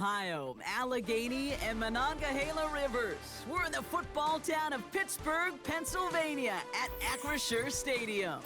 Ohio, Allegheny, and Monongahela Rivers. We're in the football town of Pittsburgh, Pennsylvania at Acrisure Stadium.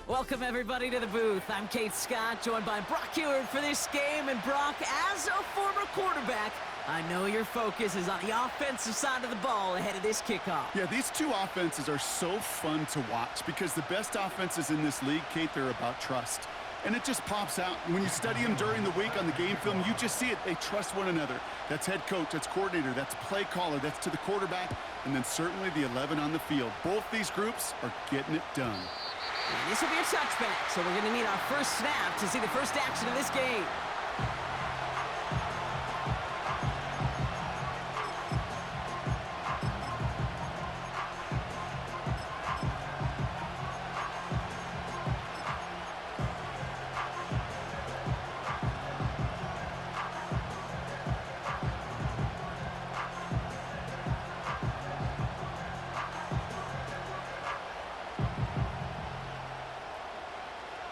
Welcome, everybody, to the booth. I'm Kate Scott, joined by Brock Heward for this game. And Brock, as a former quarterback, I know your focus is on the offensive side of the ball ahead of this kickoff. Yeah, these two offenses are so fun to watch because the best offenses in this league, Kate, they're about trust. And it just pops out. When you study them during the week on the game film, you just see it. They trust one another. That's head coach, that's coordinator, that's play caller, that's to the quarterback, and then certainly the 11 on the field. Both these groups are getting it done. And this will be a touchback, so we're going to need our first snap to see the first action of this game.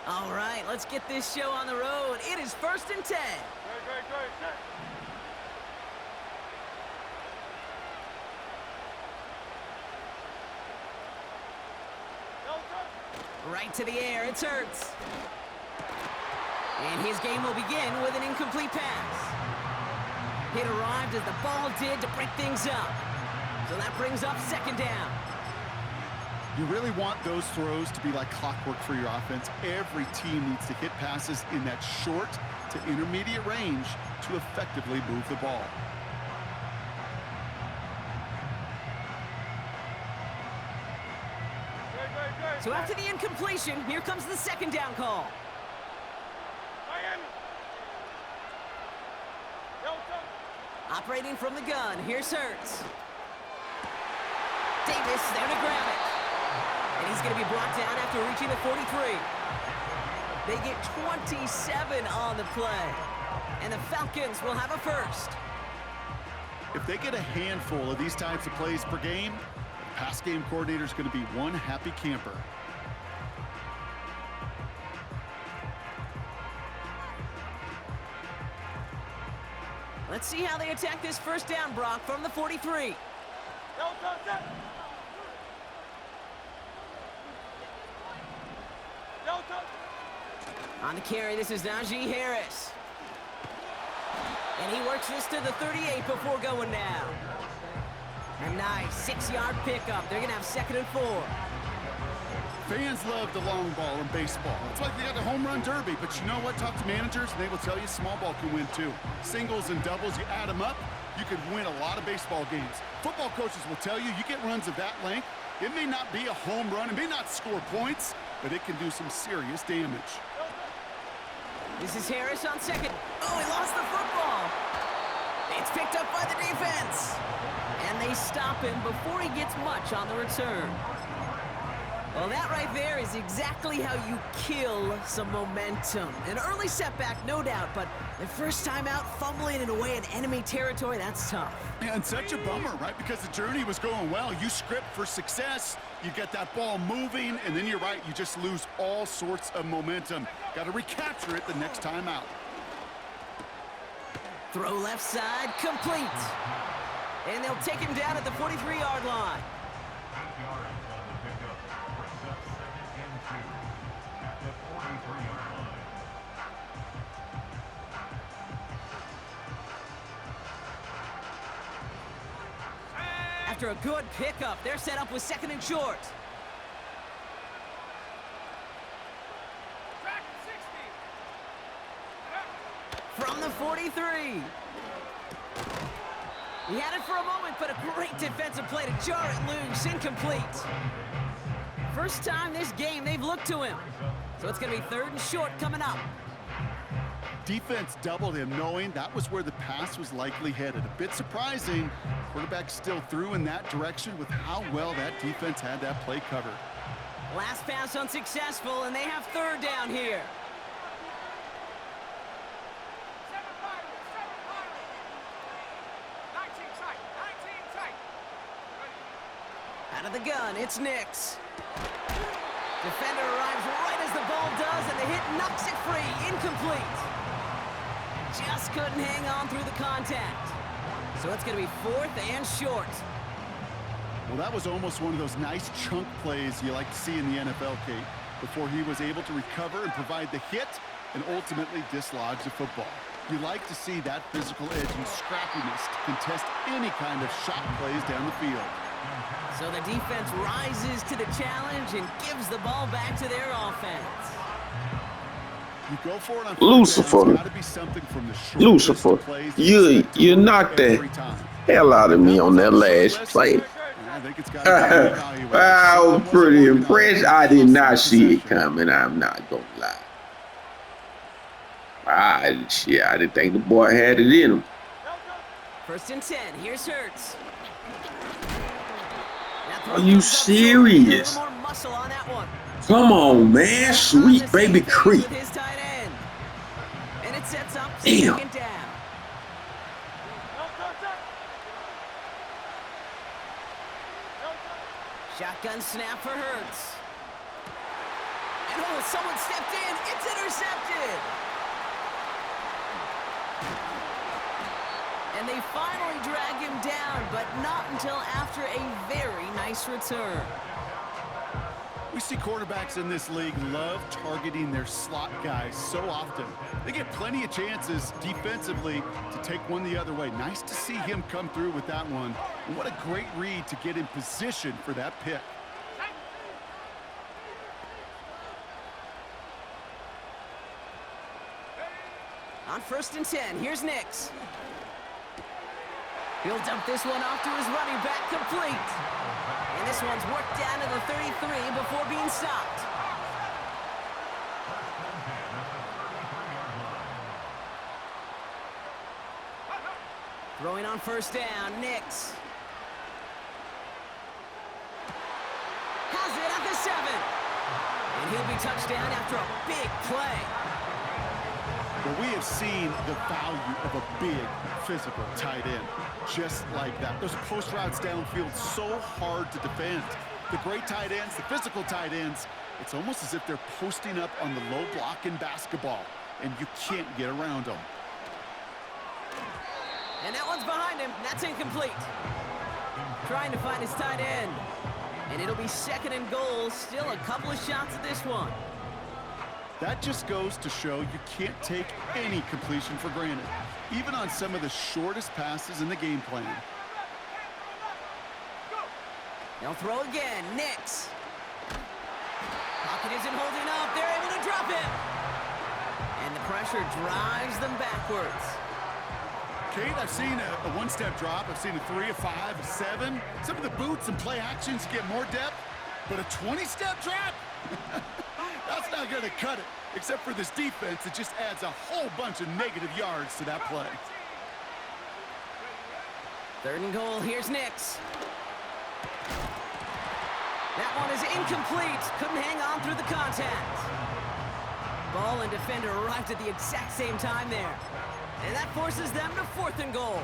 All right, let's get this show on the road. It is 1st and 10. Right to the air, it's Hurts. And his game will begin with an incomplete pass. It arrived as the ball did to break things up. So that brings up 2nd down. You really want those throws to be like clockwork for your offense. Every team needs to hit passes in that short to intermediate range to effectively move the ball. So after the incompletion, here comes the 2nd down call. Operating from the gun, here's Hurts. Davis there to grab it. And he's going to be brought down after reaching the 43. They get 27 on the play. And the Falcons will have a first. If they get a handful of these types of plays per game, the pass game coordinator is going to be one happy camper. Let's see how they attack this first down, Brock, from the 43. On the carry, this is Najee Harris. And he works this to the 38 before going down. A nice 6-yard pickup. They're going to have 2nd and 4. Fans love the long ball in baseball. It's like they got the home run derby, but you know what? Talk to managers, and they will tell you small ball can win too. Singles and doubles, you add them up, you can win a lot of baseball games. Football coaches will tell you get runs of that length. It may not be a home run, it may not score points, but it can do some serious damage. This is Harris on 2nd. Oh, he lost the football. It's picked up by the defense. And they stop him before he gets much on the return. Well, that right there is exactly how you kill some momentum. An early setback, no doubt, but the first time out, fumbling it away in enemy territory, that's tough. And such a bummer, right? Because the journey was going well. You script for success, you get that ball moving, and then you're right, you just lose all sorts of momentum. Got to recapture it the next time out. Throw left side, complete. And they'll take him down at the 43-yard line. After a good pickup, they're set up with 2nd and short. From the 43. He had it for a moment, but a great defensive play to jar it loose, incomplete. First time this game they've looked to him. So it's going to be 3rd and short coming up. Defense doubled him, knowing that was where the pass was likely headed. A bit surprising. Quarterback still threw in that direction with how well that defense had that play covered. Last pass unsuccessful, and they have 3rd down here. Out of the gun, it's Nix. Defender arrives right as the ball does, and the hit knocks it free. Incomplete. just couldn't hang on through the contact. So it's going to be 4th and short. Well, that was almost one of those nice chunk plays you like to see in the NFL, Kate, before he was able to recover and provide the hit and ultimately dislodge the football. You like to see that physical edge and scrappiness to contest any kind of shot plays down the field. So the defense rises to the challenge and gives the ball back to their offense. You go for it on Lucifer. It's gotta be something from the short Lucifer, plays you knocked the hell out of me on that last play. I think it's gotta be evaluated. I was pretty impressed. I did not see it coming. I'm not gonna lie. I didn't think the boy had it in him. 1st and 10. Here's Hurts. Are you serious? More muscle on that one. Come on, man. Sweet baby Kreep. His tight end. And it sets up Damn. 2nd down. Shotgun snap for Hurts. And someone stepped in. It's intercepted. And they finally drag him down, but not until after a very nice return. We see quarterbacks in this league love targeting their slot guys so often. They get plenty of chances defensively to take one the other way. Nice to see him come through with that one. And what a great read to get in position for that pick. On 1st and 10, here's Nix. He'll dump this one off to his running back, complete. And this one's worked down to the 33 before being stopped. Throwing on 1st down, Nix. Has it at the 7. And he'll be touched down after a big play. Well, we have seen the value of a big physical tight end. Just like that. Those post routes downfield so hard to defend. The great tight ends, the physical tight ends, it's almost as if they're posting up on the low block in basketball, and you can't get around them. And that one's behind him. That's incomplete. Trying to find his tight end. And it'll be 2nd and goal. Still a couple of shots at this one. That just goes to show you can't take any completion for granted, even on some of the shortest passes in the game plan. They'll throw again. Nix. Pocket isn't holding up. They're able to drop him. And the pressure drives them backwards. Kate, I've seen a one-step drop. I've seen a 3, a 5, a 7. Some of the boots and play actions get more depth, but a 20-step drop? That's not going to cut it, except for this defense. It just adds a whole bunch of negative yards to that play. 3rd and goal. Here's Nix. That one is incomplete. Couldn't hang on through the contact. Ball and defender arrived at the exact same time there. And that forces them to 4th and goal.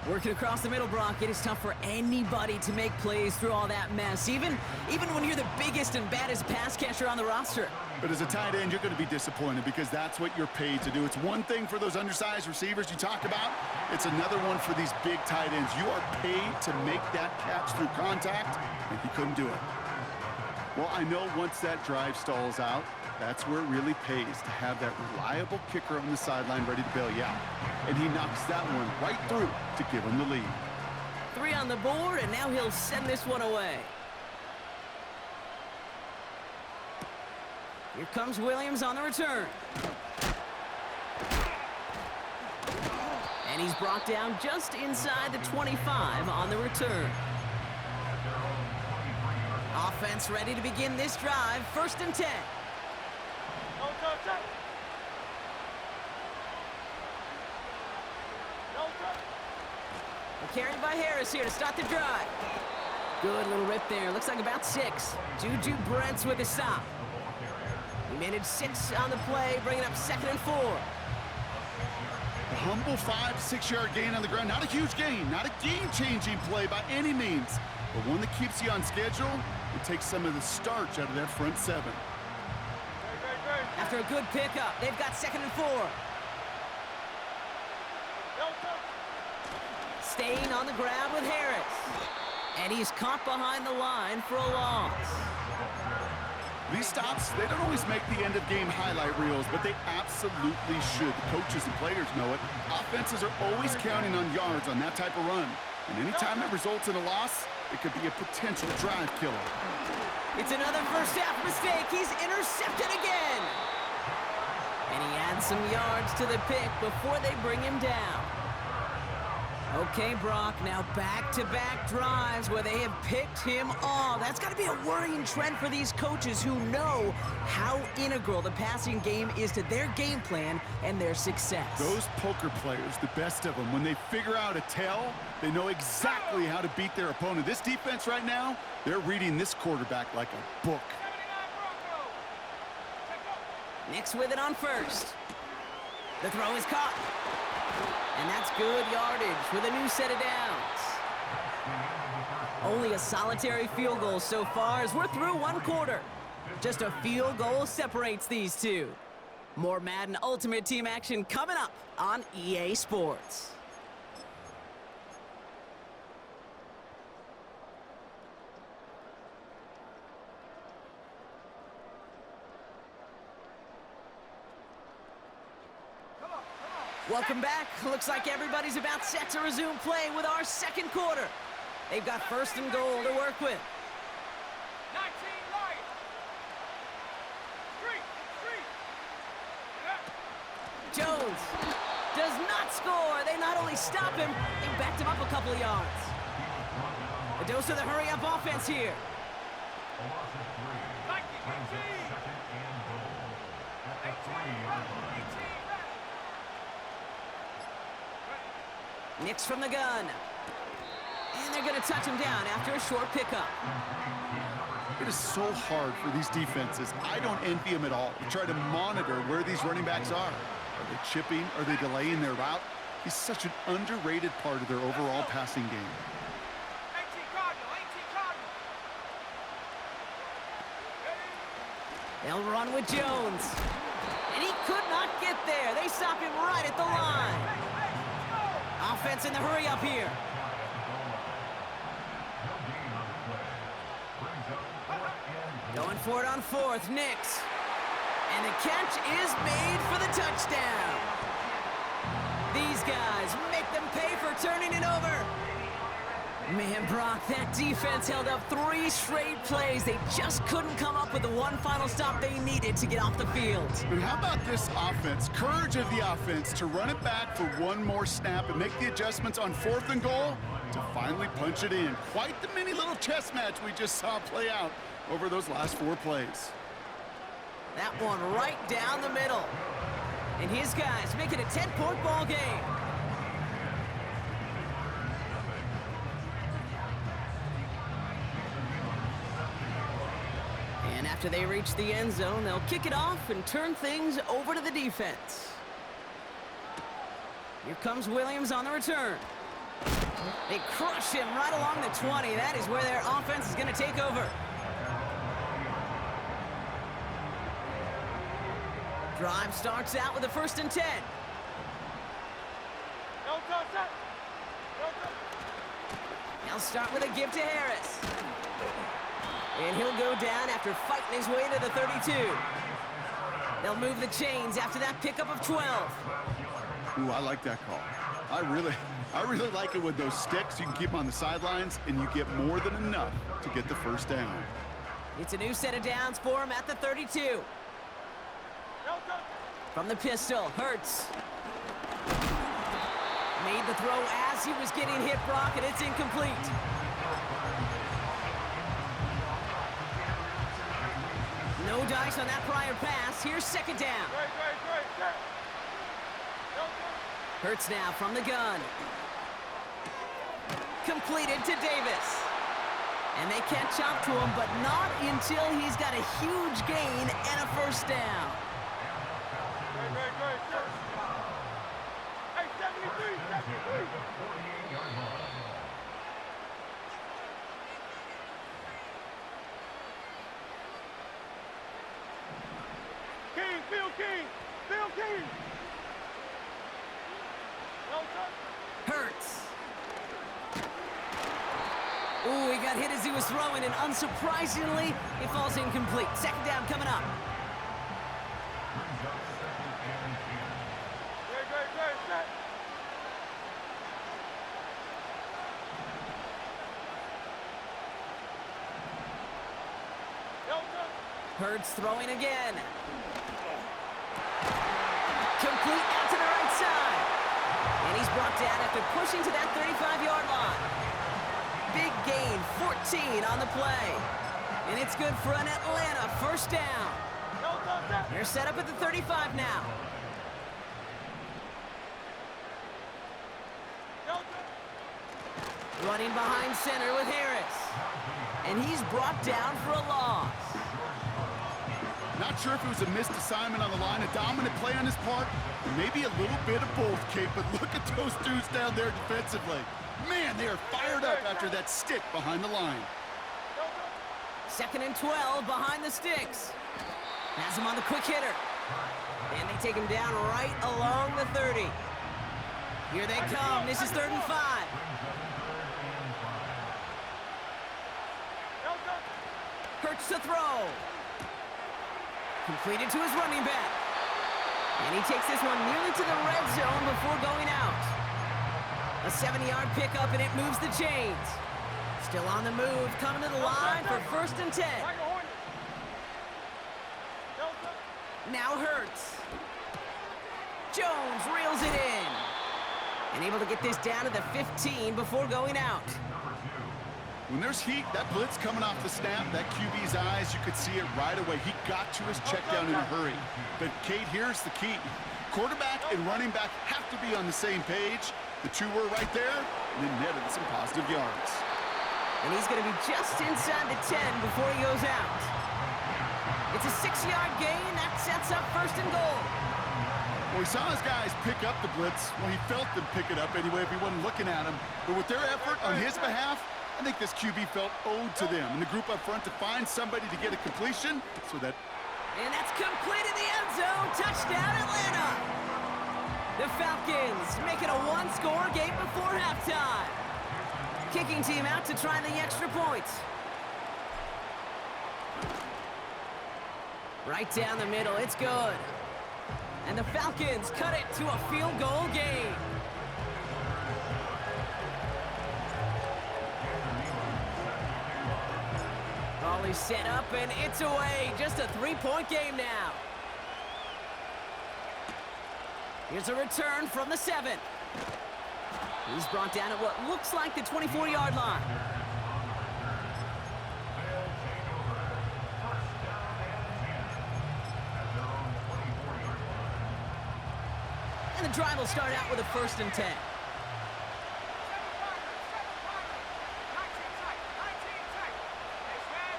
Working across the middle, Brock, it is tough for anybody to make plays through all that mess, even when you're the biggest and baddest pass catcher on the roster. But as a tight end, you're going to be disappointed because that's what you're paid to do. It's one thing for those undersized receivers you talk about. It's another one for these big tight ends. You are paid to make that catch through contact, and he couldn't do it. Well, I know once that drive stalls out, that's where it really pays to have that reliable kicker on the sideline ready to bail you out. And he knocks that one right through to give him the lead. 3 on the board, and now he'll send this one away. Here comes Williams on the return. And he's brought down just inside the 25 on the return. Offense ready to begin this drive. 1st and 10. Carried by Harris here to start the drive. Good little rip there. Looks like about 6. Juju Brents with a stop. He managed 6 on the play, bringing up 2nd and 4. A humble 5 to 6 yard gain on the ground. Not a huge gain, not a game-changing play by any means, but one that keeps you on schedule. It takes some of the starch out of that front 7. After a good pickup, they've got 2nd and 4. Staying on the ground with Harris. And he's caught behind the line for a loss. These stops, they don't always make the end-of-game highlight reels, but they absolutely should. The coaches and players know it. Offenses are always counting on yards on that type of run. And anytime it results in a loss, it could be a potential drive killer. It's another first-half mistake. He's intercepted again. And he adds some yards to the pick before they bring him down. Okay, Brock, now back-to-back drives where they have picked him off. That's got to be a worrying trend for these coaches who know how integral the passing game is to their game plan and their success. Those poker players, the best of them, when they figure out a tell, they know exactly how to beat their opponent. This defense right now, they're reading this quarterback like a book. Nix with it on first. The throw is caught. And that's good yardage with a new set of downs. Only a solitary field goal so far as we're through one quarter. Just a field goal separates these two. More Madden Ultimate Team action coming up on EA Sports. Welcome back. Looks like everybody's about set to resume play with our second quarter. They've got first and goal to work with. 19 Lions. Kreep. Jones does not score. They not only stop him, they backed him up a couple of yards. A dose of the hurry-up offense here. 19, 18. Nix from the gun. And they're going to touch him down after a short pickup. It is so hard for these defenses. I don't envy them at all. We try to monitor where these running backs are. Are they chipping? Are they delaying their route? He's such an underrated part of their overall passing game. 18 Cardinal. They'll run with Jones. And he could not get there. They stop him right at the line. Offense in the hurry-up here. Going for it on fourth, Nix. And the catch is made for the touchdown. These guys make them pay for turning it over. Man, Brock, that defense held up 3 straight plays. They just couldn't come up with the one final stop they needed to get off the field. But how about this offense? Courage of the offense to run it back for one more snap and make the adjustments on fourth and goal to finally punch it in. Quite the mini little chess match we just saw play out over those last 4 plays. That one right down the middle. And his guys make it a 10-point ball game. And after they reach the end zone, they'll kick it off and turn things over to the defense. Here comes Williams on the return. They crush him right along the 20. That is where their offense is going to take over. Drive starts out with a 1st and 10. They'll start with a give to Harris. And he'll go down after fighting his way to the 32. They'll move the chains after that pickup of 12. Ooh, I like that call. I really like it with those sticks. You can keep them on the sidelines, and you get more than enough to get the first down. It's a new set of downs for him at the 32. From the pistol, Hurts. Made the throw as he was getting hit, Brock, and it's incomplete. No dice on that prior pass. Here's 2nd down. Hurts now from the gun. Completed to Davis. And they catch up to him, but not until he's got a huge gain and a 1st down. Hey, 73. King, Phil King. No touch. Ooh, he got hit as he was throwing, and unsurprisingly, it falls incomplete. Second down coming up. Good, set. Delta. Hurts throwing again. Complete out to the right side. And he's brought down after pushing to that 35-yard line. Big gain, 14 on the play. And it's good for an Atlanta first down. Delta, set. They're set up at the 35 now. Delta. Running behind center with Harris. And he's brought down for a loss. Not sure if it was a missed assignment on the line, a dominant play on his part, or maybe a little bit of both, Kate, but look at those dudes down there defensively. Man, they are fired up after that stick behind the line. Second and 12 behind the sticks. Has him on the quick hitter. And they take him down right along the 30. Here they come. This is 3rd and 5. Delta. Hurts to throw. Completed to his running back. And he takes this one nearly to the red zone before going out. A 70-yard pickup, and it moves the chains. Still on the move, coming to the line for 1st and 10. Like a hornet. Delta. Now Hurts. Jones reels it in. And able to get this down to the 15 before going out. When there's heat, that blitz coming off the snap, that QB's eyes, you could see it right away. He got to his check down in a hurry. But, Kate, here's the key. Quarterback and running back have to be on the same page. The two were right there, and then netted some positive yards. And he's going to be just inside the 10 before he goes out. It's a 6-yard gain. That sets up 1st and goal. Well, he saw his guys pick up the blitz. Well, he felt them pick it up anyway if he wasn't looking at him. But with their effort on his behalf, I think this QB felt owed to them and the group up front to find somebody to get a completion so that... And that's complete in the end zone. Touchdown, Atlanta. The Falcons make it a one-score game before halftime. Kicking team out to try the extra point. Right down the middle, it's good. And the Falcons cut it to a field goal game. Ball is set up and it's away. Just a 3-point game now. Here's a return from the 7. He's brought down at what looks like the 24-yard line. And the drive will start out with a 1st and 10.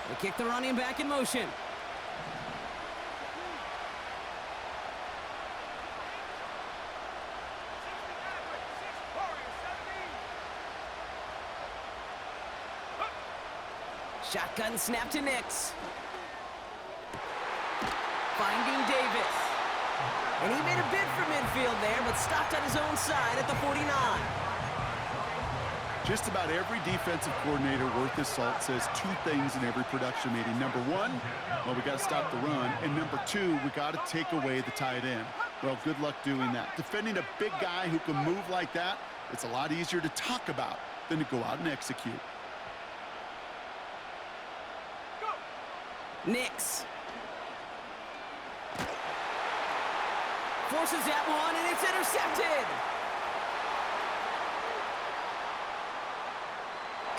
They kick the running back in motion. Shotgun snap to Nix. Finding Davis. And he made a bid for midfield there, but stopped on his own side at the 49. Just about every defensive coordinator worth his salt says two things in every production meeting. Number one, well, we got to stop the run. And number two, we got to take away the tight end. Well, good luck doing that. Defending a big guy who can move like that, it's a lot easier to talk about than to go out and execute. Nix. Forces that one, and it's intercepted.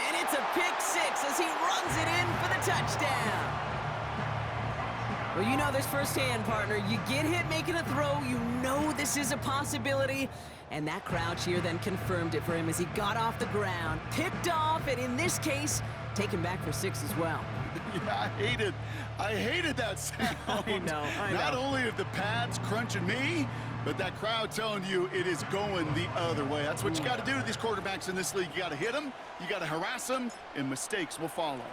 And it's a pick 6 as he runs it in for the touchdown. Well, you know this firsthand, partner. You get hit making a throw, you know this is a possibility. And that crowd cheer then confirmed it for him as he got off the ground, picked off, and in this case, taken back for 6 as well. Yeah, I hated that sound. I know. Not only of the pads crunching me, but that crowd telling you it is going the other way. That's what you got to do to these quarterbacks in this league. You got to hit them, you got to harass them, and mistakes will follow.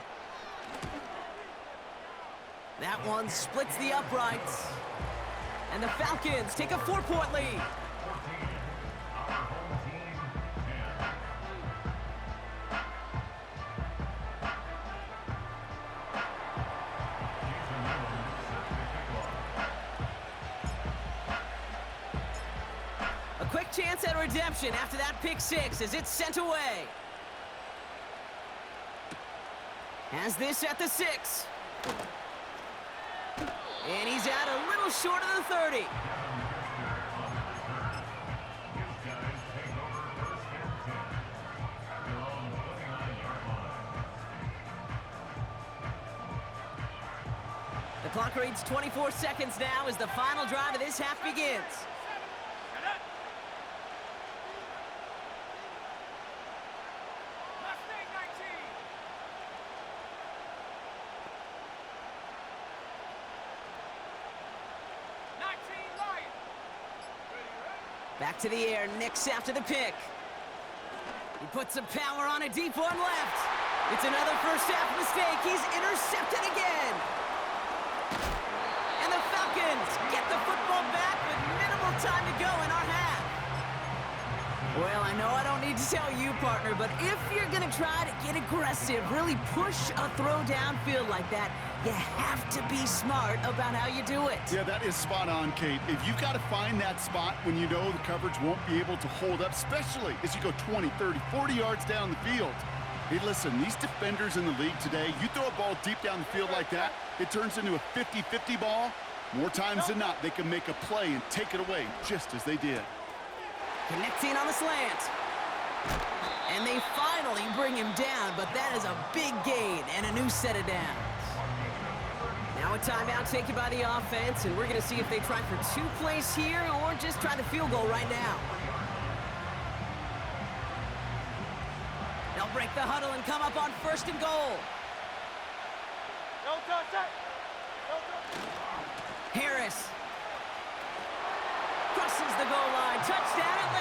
That one splits the uprights. And the Falcons take a 4-point lead. chance at redemption after that pick six as it's sent away. Has this at the 6. And he's out a little short of the 30. The clock reads 24 seconds now as the final drive of this half begins. Back to the air, Nix after the pick. He puts some power on a deep one left. It's another first half mistake. He's intercepted again. And the Falcons get the football back with minimal time to go in our half. Well, I know I don't need to tell you, partner, but if you're going to try to get aggressive, really push a throw downfield like that, you have to be smart about how you do it. Yeah, that is spot on, Kate. If you've got to find that spot when you know the coverage won't be able to hold up, especially as you go 20, 30, 40 yards down the field. Hey, listen, these defenders in the league today, you throw a ball deep down the field like that, it turns into a 50-50 ball. More times than not, they can make a play and take it away, just as they did. Connecting on the slant. And they finally bring him down, but that is a big gain and a new set of downs. Now a timeout taken by the offense, and we're going to see if they try for 2 plays here or just try the field goal right now. They'll break the huddle and come up on 1st and goal. No touch that. No touch. Harris crosses the goal line. Touchdown, Atlanta.